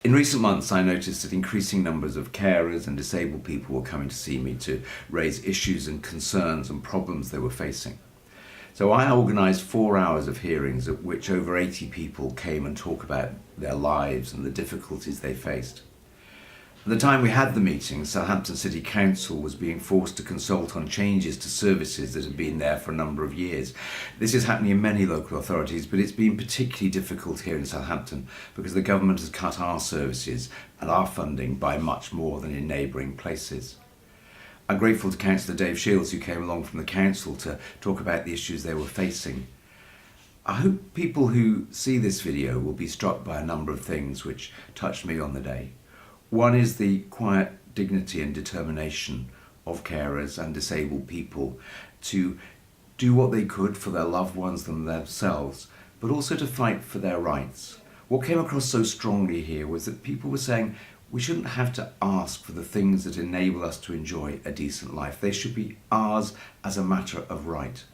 In recent months, I noticed that increasing numbers of carers and disabled people were coming to see me to raise issues and concerns and problems they were facing. So I organised 4 hours of hearings at which over 80 people came and talked about their lives and the difficulties they faced. At the time we had the meeting, Southampton City Council was being forced to consult on changes to services that had been there for a number of years. This is happening in many local authorities, but it's been particularly difficult here in Southampton because the government has cut our services and our funding by much more than in neighbouring places. I'm grateful to Councillor Dave Shields, who came along from the council to talk about the issues they were facing. I hope people who see this video will be struck by a number of things which touched me on the day. One is the quiet dignity and determination of carers and disabled people to do what they could for their loved ones and themselves, but also to fight for their rights. What came across so strongly here was that people were saying we shouldn't have to ask for the things that enable us to enjoy a decent life. They should be ours as a matter of right.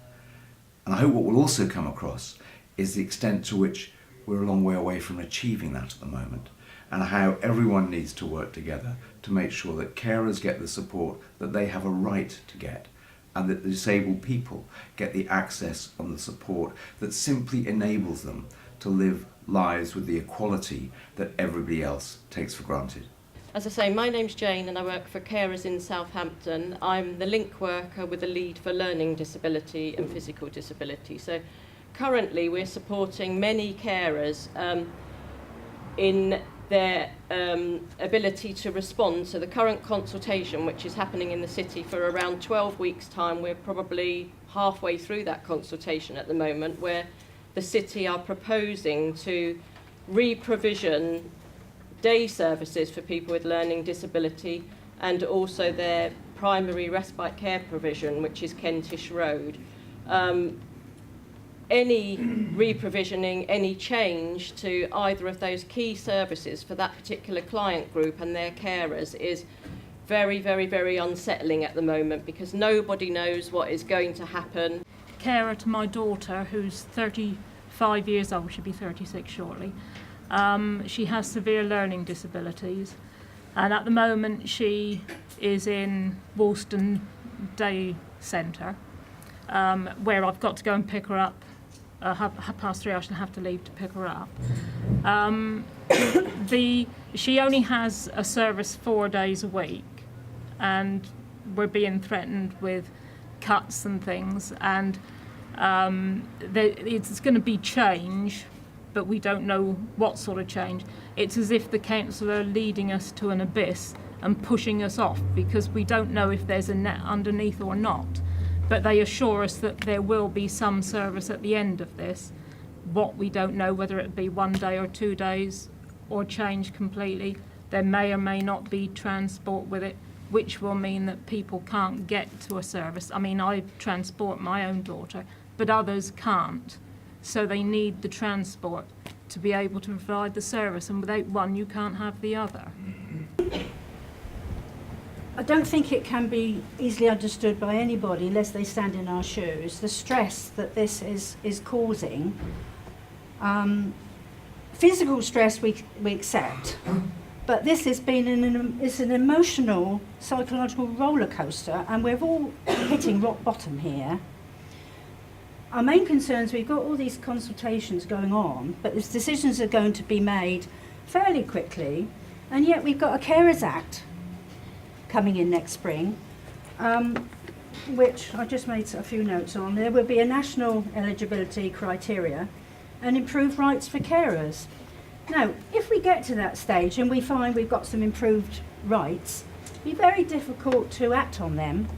And I hope what will also come across is the extent to which we're a long way away from achieving that at the moment, and how everyone needs to work together to make sure that carers get the support that they have a right to get, and that the disabled people get the access and the support that simply enables them to live lives with the equality that everybody else takes for granted. As I say, my name's Jane and I work for Carers in Southampton. I'm the link worker with a lead for learning disability and physical disability. So currently we're supporting many carers in their ability to respond. So the current consultation, which is happening in the city for around 12 weeks' time, we're probably halfway through that consultation at the moment, where the city are proposing to re-provision day services for people with learning disability and also their primary respite care provision, which is Kentish Road. Any re-provisioning, any change to either of those key services for that particular client group and their carers is very, very, very unsettling at the moment because nobody knows what is going to happen. Carer to my daughter, who's 35 years old, she'll be 36 shortly. She has severe learning disabilities, and at the moment she is in Woolston Day Centre, where I've got to go and pick her up. 3:30 I shall have to leave to pick her up. She only has a service 4 days a week, and we're being threatened with cuts and things, and it's going to be change, but we don't know what sort of change. It's as if the council are leading us to an abyss and pushing us off because we don't know if there's a net underneath or not. But they assure us that there will be some service at the end of this. What we don't know, whether it be 1 day or 2 days or change completely. There may or may not be transport with it, which will mean that people can't get to a service. I mean, I transport my own daughter, but others can't. So they need the transport to be able to provide the service, and without one, you can't have the other. I don't think it can be easily understood by anybody unless they stand in our shoes. The stress that this is causing, physical stress we accept, but this has been it's an emotional, psychological roller coaster, and we're all hitting rock bottom here. Our main concerns, we've got all these consultations going on, but these decisions are going to be made fairly quickly, and yet we've got a Carers Act coming in next spring, which I just made a few notes on. There will be a national eligibility criteria and improved rights for carers. Now, if we get to that stage and we find we've got some improved rights, it'll be very difficult to act on them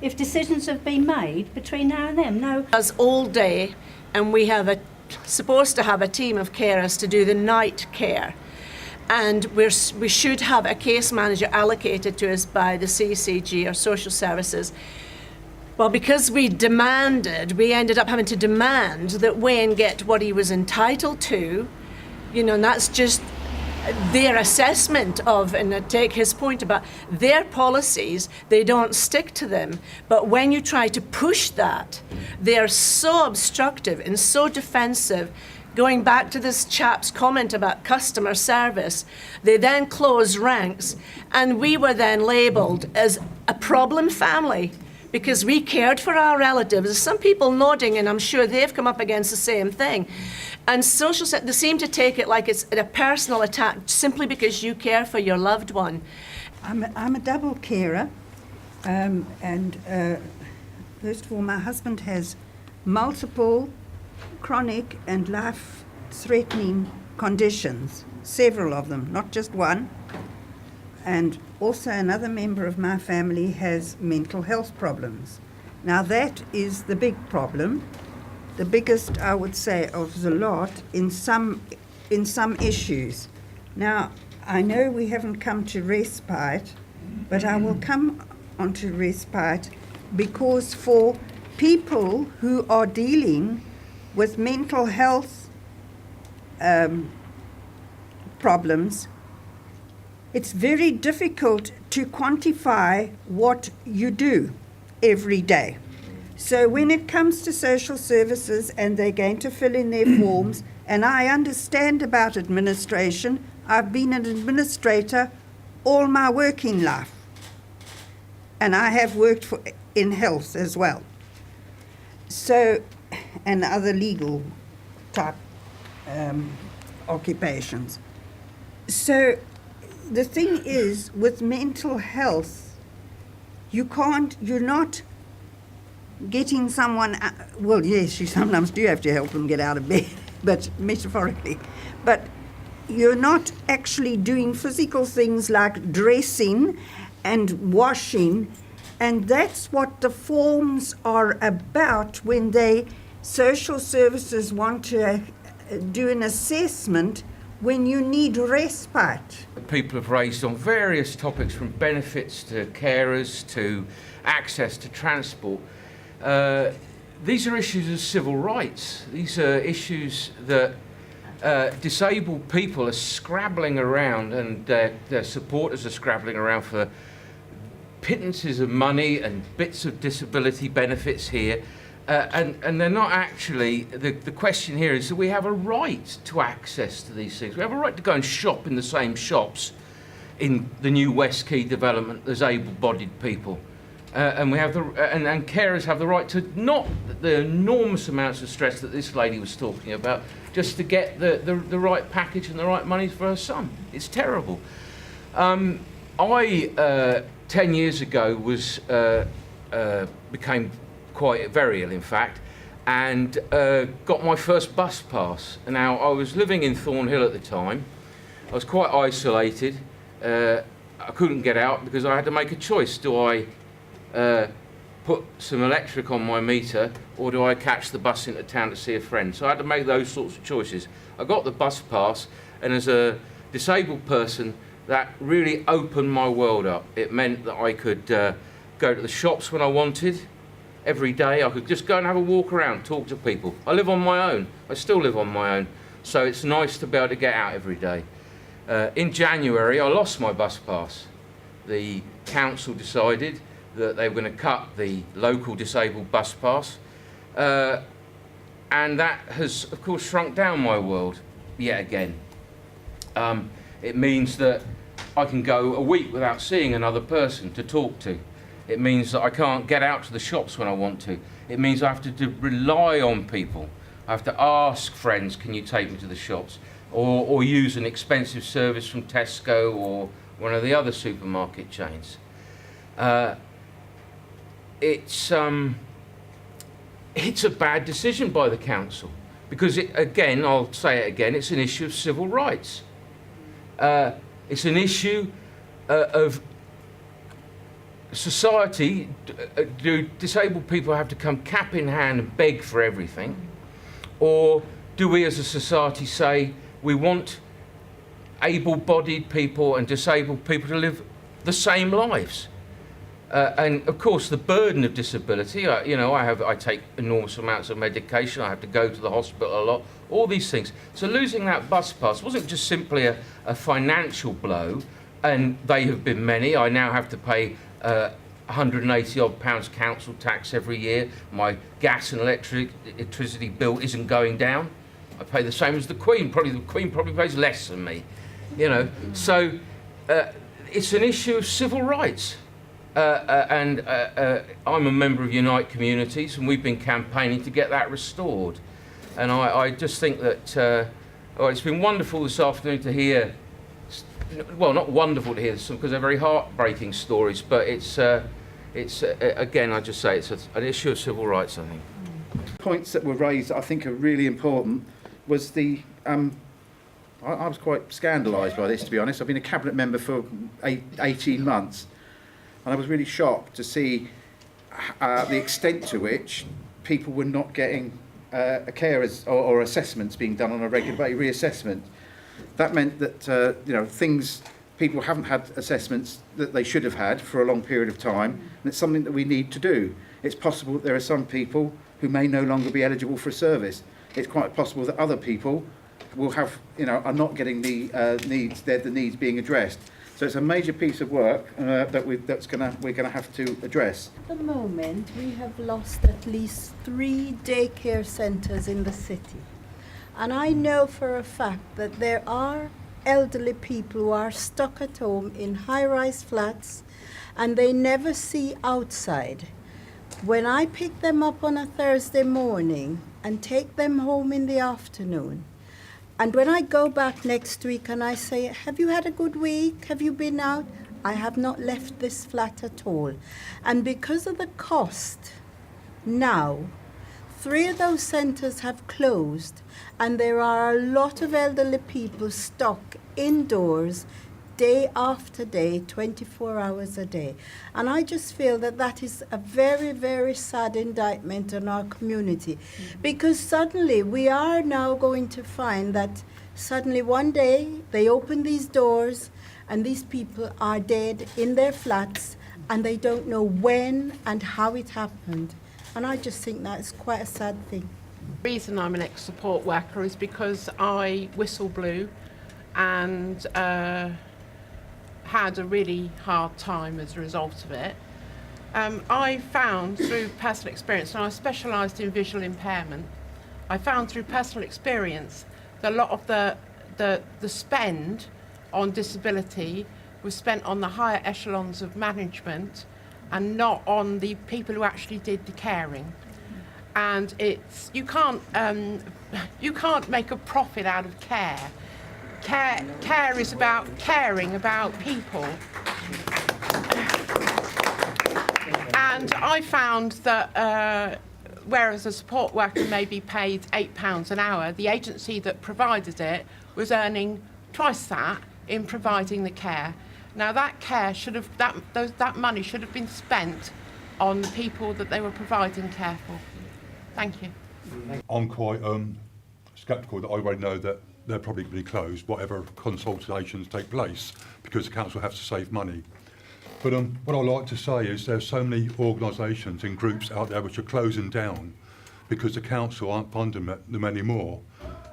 if decisions have been made between now and then. No. Us all day, and we have supposed to have a team of carers to do the night care. And we should have a case manager allocated to us by the CCG or social services. Well, because we ended up having to demand that Wayne get what he was entitled to, and that's just their assessment of, and I take his point about their policies, they don't stick to them. But when you try to push that, they're so obstructive and so defensive going back to this chap's comment about customer service, they then closed ranks, and we were then labelled as a problem family because we cared for our relatives. There's some people nodding, and I'm sure they've come up against the same thing. And they seem to take it like it's a personal attack simply because you care for your loved one. I'm a double carer, first of all, my husband has multiple chronic and life-threatening conditions, several of them, not just one. And also another member of my family has mental health problems. Now that is the big problem, the biggest, I would say, of the lot in some issues. Now, I know we haven't come to respite, but I will come onto respite because for people who are dealing with mental health problems, it's very difficult to quantify what you do every day. So when it comes to social services and they're going to fill in their forms, and I understand about administration, I've been an administrator all my working life, and I have worked in health as well. So, and other legal type occupations. So the thing is, with mental health, you're not getting someone, well, yes, you sometimes do have to help them get out of bed, but metaphorically. But you're not actually doing physical things like dressing and washing, and that's what the forms are about when social services want to do an assessment when you need respite. People have raised on various topics, from benefits to carers to access to transport. These are issues of civil rights. These are issues that disabled people are scrabbling around, and their supporters are scrabbling around for pittances of money and bits of disability benefits here. And they're not actually, the question here is that we have a right to access to these things. We have a right to go and shop in the same shops in the new West Quay development as able-bodied people. And we have and carers have the right to not the enormous amounts of stress that this lady was talking about, just to get the right package and the right money for her son. It's terrible. I 10 years ago became quite very ill, in fact, and got my first bus pass. Now, I was living in Thornhill at the time. I was quite isolated. I couldn't get out because I had to make a choice. Do I put some electric on my meter, or do I catch the bus into town to see a friend? So I had to make those sorts of choices. I got the bus pass, and as a disabled person, that really opened my world up. It meant that I could go to the shops when I wanted. Every day I could just go and have a walk around, talk to people. I live on my own. I still live on my own. So it's nice to be able to get out every day. In January, I lost my bus pass. The council decided that they were going to cut the local disabled bus pass. And that has, of course, shrunk down my world yet again. It means that I can go a week without seeing another person to talk to. It means that I can't get out to the shops when I want to. It means I have to rely on people. I have to ask friends, can you take me to the shops? Or use an expensive service from Tesco or one of the other supermarket chains. It's a bad decision by the council because, again, I'll say it again, it's an issue of civil rights. It's an issue of society. Do disabled people have to come cap in hand and beg for everything? Or do we as a society say we want able-bodied people and disabled people to live the same lives? And of course, the burden of disability, I take enormous amounts of medication, I have to go to the hospital a lot, all these things. So losing that bus pass wasn't just simply a financial blow, and they have been many. I now have to pay 180 odd pounds council tax every year. My gas and electricity bill isn't going down. I pay the same as the Queen. Probably the Queen probably pays less than me, you know. So it's an issue of civil rights. I'm a member of Unite Communities, and we've been campaigning to get that restored. And I just think that it's been wonderful this afternoon to hear, well, not wonderful to hear some, because they're very heartbreaking stories, but it's again, I just say it's an issue of civil rights, I think. Points that were raised that I think are really important was the I was quite scandalised by this, to be honest. I've been a cabinet member for 18 months, and I was really shocked to see the extent to which people were not getting carers or assessments being done on a regular basis, reassessment. That meant that people haven't had assessments that they should have had for a long period of time, and it's something that we need to do. It's possible that there are some people who may no longer be eligible for a service. It's quite possible that other people will have, are not getting the needs being addressed. So it's a major piece of work that we're going to have to address. At the moment, we have lost at least 3 daycare centres in the city. And I know for a fact that there are elderly people who are stuck at home in high-rise flats and they never see outside. When I pick them up on a Thursday morning and take them home in the afternoon, and when I go back next week and I say, have you had a good week? Have you been out? I have not left this flat at all. And because of the cost, now 3 of those centres have closed, and there are a lot of elderly people stuck indoors day after day, 24 hours a day. And I just feel that that is a very, very sad indictment on our community, because suddenly we are now going to find that suddenly one day they open these doors and these people are dead in their flats and they don't know when and how it happened. And I just think that is quite a sad thing. The reason I'm an ex-support worker is because I whistle blew and had a really hard time as a result of it. I found through personal experience, and I specialised in visual impairment, I found through personal experience that a lot of the spend on disability was spent on the higher echelons of management and not on the people who actually did the caring. And you can't make a profit out of care. Care is about caring about people. And I found that whereas a support worker may be paid £8 an hour, the agency that provided it was earning twice that in providing the care. Now that care that money should have been spent on the people that they were providing care for. Thank you. I'm quite sceptical that I already know that they're probably going to be closed, whatever consultations take place, because the council has to save money. But what I like to say is there's so many organisations and groups out there which are closing down because the council aren't funding them anymore.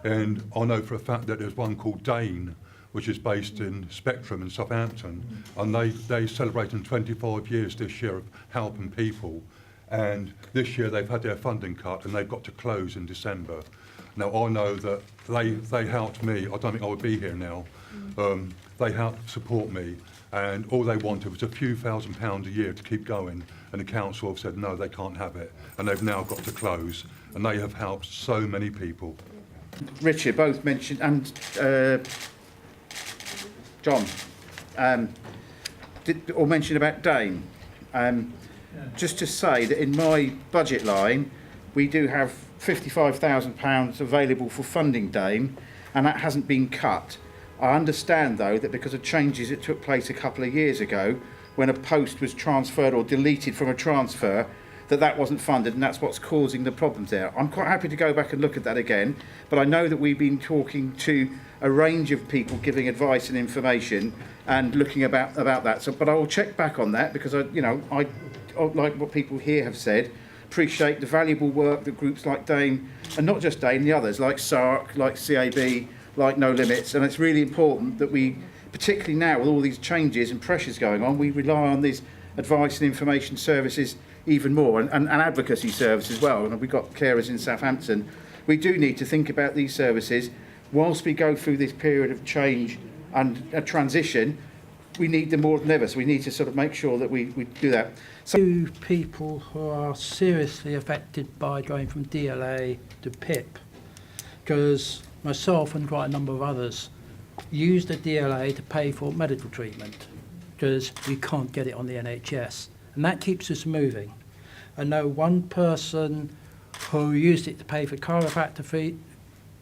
And I know for a fact that there's one called Dane, which is based in Spectrum in Southampton, and they're celebrating 25 years this year of helping people. And this year they've had their funding cut and they've got to close in December. Now I know that they helped me. I don't think I would be here now. They helped support me, and all they wanted was a few £1,000s a year to keep going, and the council have said no, they can't have it, and they've now got to close, and they have helped so many people. Richard both mentioned, and John mentioned about Dane. Just to say that in my budget line, we do have £55,000 available for funding Dane, and that hasn't been cut. I understand, though, that because of changes that took place a couple of years ago, when a post was transferred or deleted from a transfer, that wasn't funded, and that's what's causing the problems there. I'm quite happy to go back and look at that again, but I know that we've been talking to a range of people giving advice and information and looking about that. So, but I will check back on that, because I like what people here have said, appreciate the valuable work that groups like Dane, and not just Dane, the others like SARC, like CAB, like No Limits, and it's really important that we, particularly now with all these changes and pressures going on, we rely on these advice and information services even more, and advocacy service as well. And we've got carers in Southampton we do need to think about these services whilst we go through this period of change and a transition. We need them more than ever, so we need to sort of make sure that we do that. So people who are seriously affected by going from DLA to PIP, because myself and quite a number of others use the DLA to pay for medical treatment because we can't get it on the NHS, and that keeps us moving. I know one person who used it to pay for chiropractor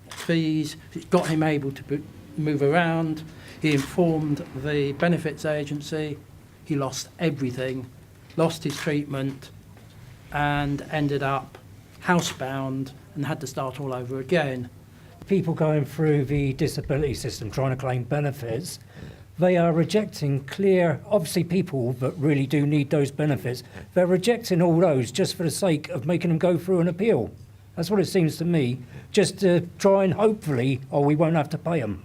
fees. It got him able to move around. He informed the benefits agency. He lost everything, lost his treatment, and ended up housebound and had to start all over again. People going through the disability system trying to claim benefits, they are rejecting clear, obviously people that really do need those benefits, they're rejecting all those just for the sake of making them go through an appeal. That's what it seems to me, just to try and hopefully, we won't have to pay them,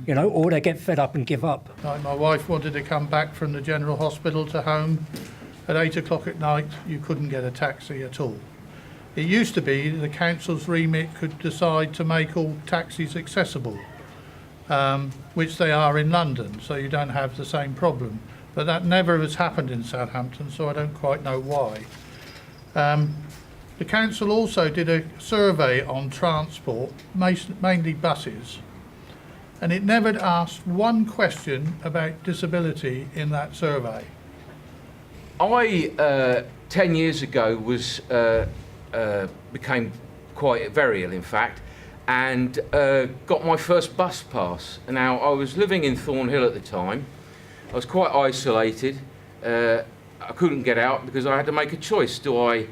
you know, or they get fed up and give up. Like my wife wanted to come back from the general hospital to home at 8 o'clock at night. You couldn't get a taxi at all. It used to be the council's remit could decide to make all taxis accessible, which they are in London, so you don't have the same problem. But that never has happened in Southampton, so I don't quite know why. The council also did a survey on transport, mainly buses, and it never asked one question about disability in that survey. I, 10 years ago, became quite very ill, in fact, and got my first bus pass. Now, I was living in Thornhill at the time. I was quite isolated. I couldn't get out because I had to make a choice. Do I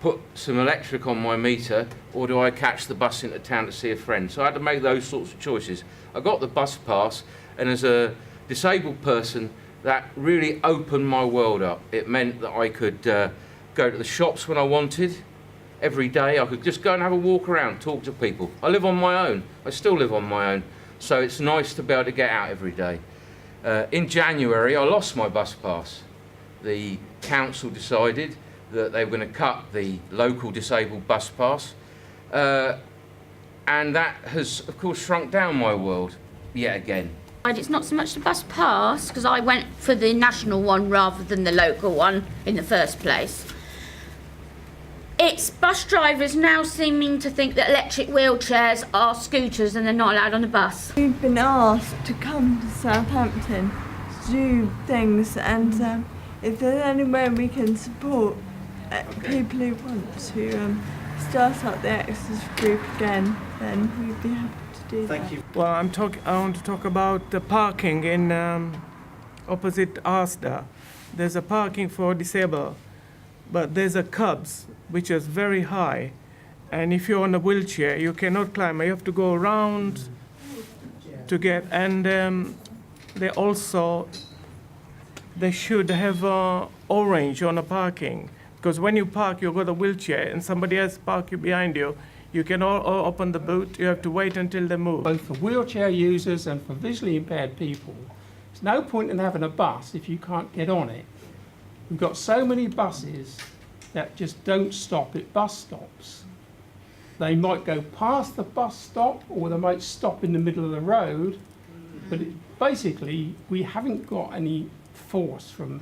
put some electric on my meter, or do I catch the bus into town to see a friend? So I had to make those sorts of choices. I got the bus pass, and as a disabled person, that really opened my world up. It meant that I could go to the shops when I wanted. Every day I could just go and have a walk around, talk to people. I live on my own. I still live on my own. So it's nice to be able to get out every day. In January, I lost my bus pass. The council decided that they were going to cut the local disabled bus pass. And that has, of course, shrunk down my world yet again. It's not so much the bus pass, because I went for the national one rather than the local one in the first place. It's bus drivers now seeming to think that electric wheelchairs are scooters and they're not allowed on the bus. We've been asked to come to Southampton to do things, and if there's anywhere we can support people who want to start up the access group again, then we'd be happy to do that. Thank you. Well, I want to talk about the parking in opposite Asda. There's a parking for disabled, but there's a curbs which is very high, and if you're on a wheelchair, you cannot climb. You have to go around to get. And they should have orange on the parking, because when you park, you got a wheelchair, and somebody else park you behind you. You can all open the boot. You have to wait until they move. Both for wheelchair users and for visually impaired people, there's no point in having a bus if you can't get on it. We've got so many buses that just don't stop at bus stops. They might go past the bus stop, or they might stop in the middle of the road, but basically we haven't got any force from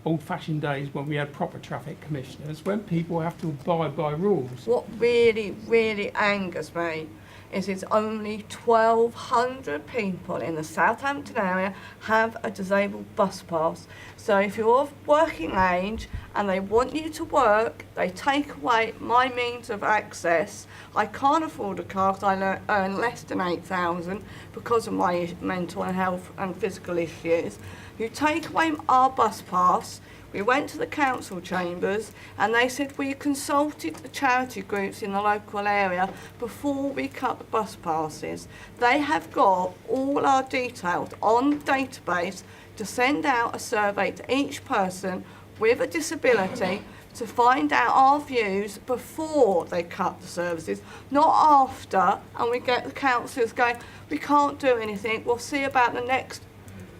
old-fashioned days when we had proper traffic commissioners, when people have to abide by rules. What really, really angers me is it's only 1,200 people in the Southampton area have a disabled bus pass. So if you're of working age and they want you to work, they take away my means of access. I can't afford a car because I earn less than 8,000 because of my mental and health and physical issues. You take away our bus pass. We went to the council chambers and they said we consulted the charity groups in the local area before we cut the bus passes. They have got all our details on the database to send out a survey to each person with a disability to find out our views before they cut the services, not after, and we get the councillors going, we can't do anything, we'll see about the next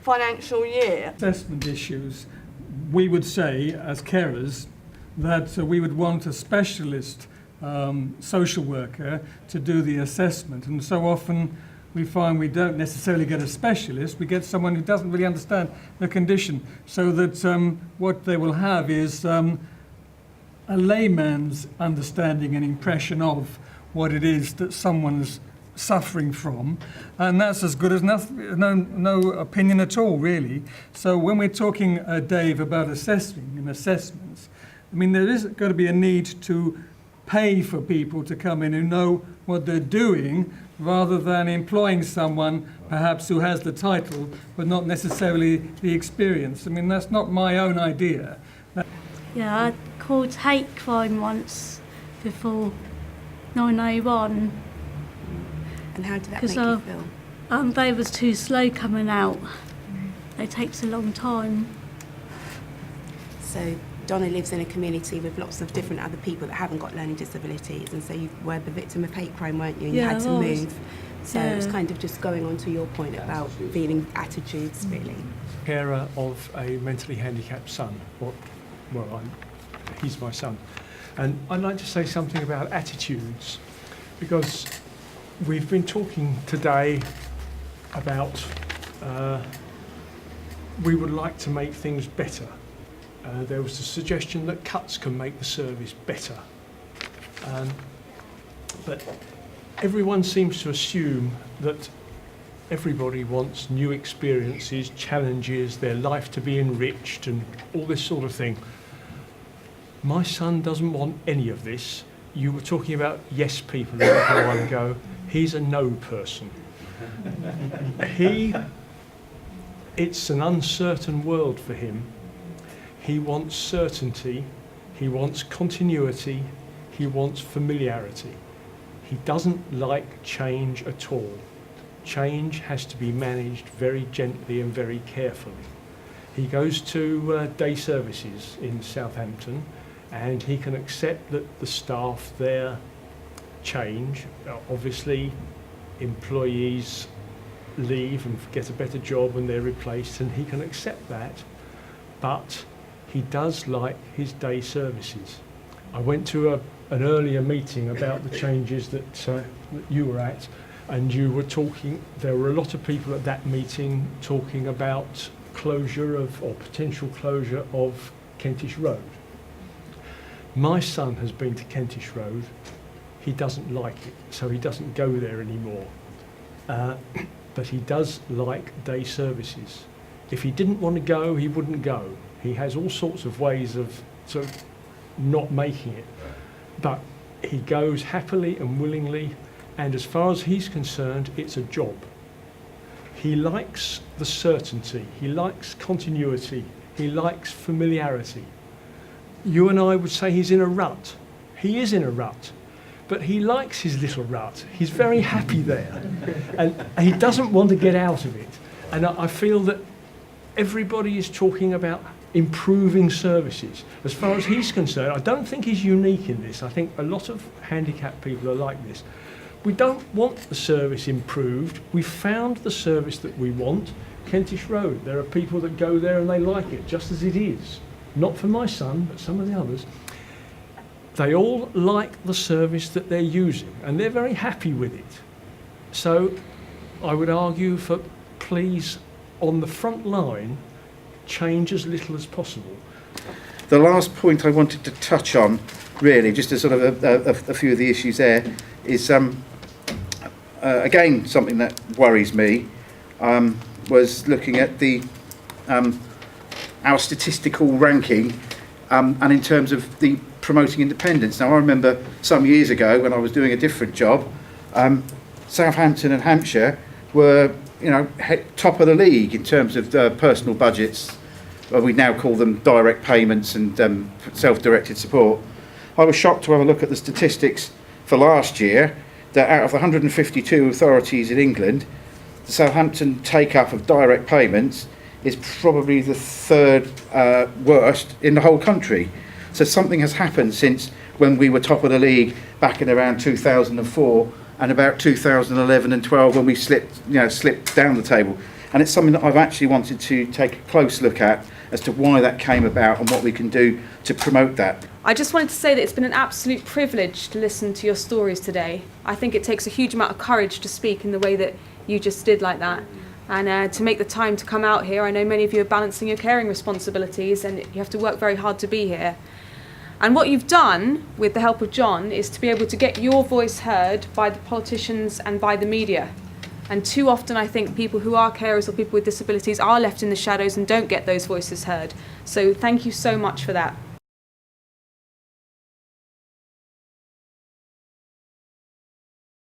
financial year. Assessment issues. We would say, as carers, that we would want a specialist social worker to do the assessment. And so often we find we don't necessarily get a specialist, we get someone who doesn't really understand the condition, so that what they will have is a layman's understanding and impression of what it is that someone's suffering from, and that's as good as no opinion at all, really. So when we're talking, Dave, about assessing and assessments, I mean, there is going to be a need to pay for people to come in who know what they're doing, rather than employing someone perhaps who has the title but not necessarily the experience. I mean, that's not my own idea. Yeah, I called hate crime once before 901. And how did that make you feel? They was too slow coming out. It takes a long time. So Donna lives in a community with lots of different other people that haven't got learning disabilities, and so you were the victim of hate crime, weren't you? And you had to move. So it was kind of just going on to your point about feeling attitudes, really. Carer of a mentally handicapped son. He's my son. And I'd like to say something about attitudes, because we've been talking today about we would like to make things better. There was a suggestion that cuts can make the service better. But everyone seems to assume that everybody wants new experiences, challenges, their life to be enriched and all this sort of thing. My son doesn't want any of this. You were talking about yes people a little while ago. He's a no person. It's an uncertain world for him. He wants certainty, he wants continuity, he wants familiarity. He doesn't like change at all. Change has to be managed very gently and very carefully. He goes to day services in Southampton, and he can accept that the staff there change. Obviously, employees leave and get a better job and they're replaced, and he can accept that, but he does like his day services. I went to an earlier meeting about the changes that you were at, and you were talking, there were a lot of people at that meeting talking about closure of, or potential closure of, Kentish Road. My son has been to Kentish Road. He doesn't like it, so he doesn't go there anymore. But he does like day services. If he didn't want to go, he wouldn't go. He has all sorts of ways of sort of not making it. But he goes happily and willingly, and as far as he's concerned, it's a job. He likes the certainty, he likes continuity, he likes familiarity. You and I would say he's in a rut. He is in a rut, but he likes his little rut. He's very happy there, and he doesn't want to get out of it. And I feel that everybody is talking about improving services. As far as he's concerned, I don't think he's unique in this. I think a lot of handicapped people are like this. We don't want the service improved. We found the service that we want, Kentish Road. There are people that go there and they like it just as it is. Not for my son, but some of the others. They all like the service that they're using, and they're very happy with it. So I would argue for, please, on the front line, change as little as possible. The last point I wanted to touch on, really, just to sort of a few of the issues there, is again something that worries me, was looking at the our statistical ranking, and in terms of the promoting independence. Now, I remember some years ago when I was doing a different job, Southampton and Hampshire were, top of the league in terms of personal budgets. Well, we now call them direct payments and self-directed support. I was shocked to have a look at the statistics for last year, that out of the 152 authorities in England, the Southampton take-up of direct payments is probably the third worst in the whole country. So something has happened since when we were top of the league back in around 2004 and about 2011 and 12 when we slipped down the table. And it's something that I've actually wanted to take a close look at as to why that came about and what we can do to promote that. I just wanted to say that it's been an absolute privilege to listen to your stories today. I think it takes a huge amount of courage to speak in the way that you just did like that. And to make the time to come out here. I know many of you are balancing your caring responsibilities and you have to work very hard to be here. And what you've done, with the help of John, is to be able to get your voice heard by the politicians and by the media. And too often I think people who are carers or people with disabilities are left in the shadows and don't get those voices heard. So thank you so much for that.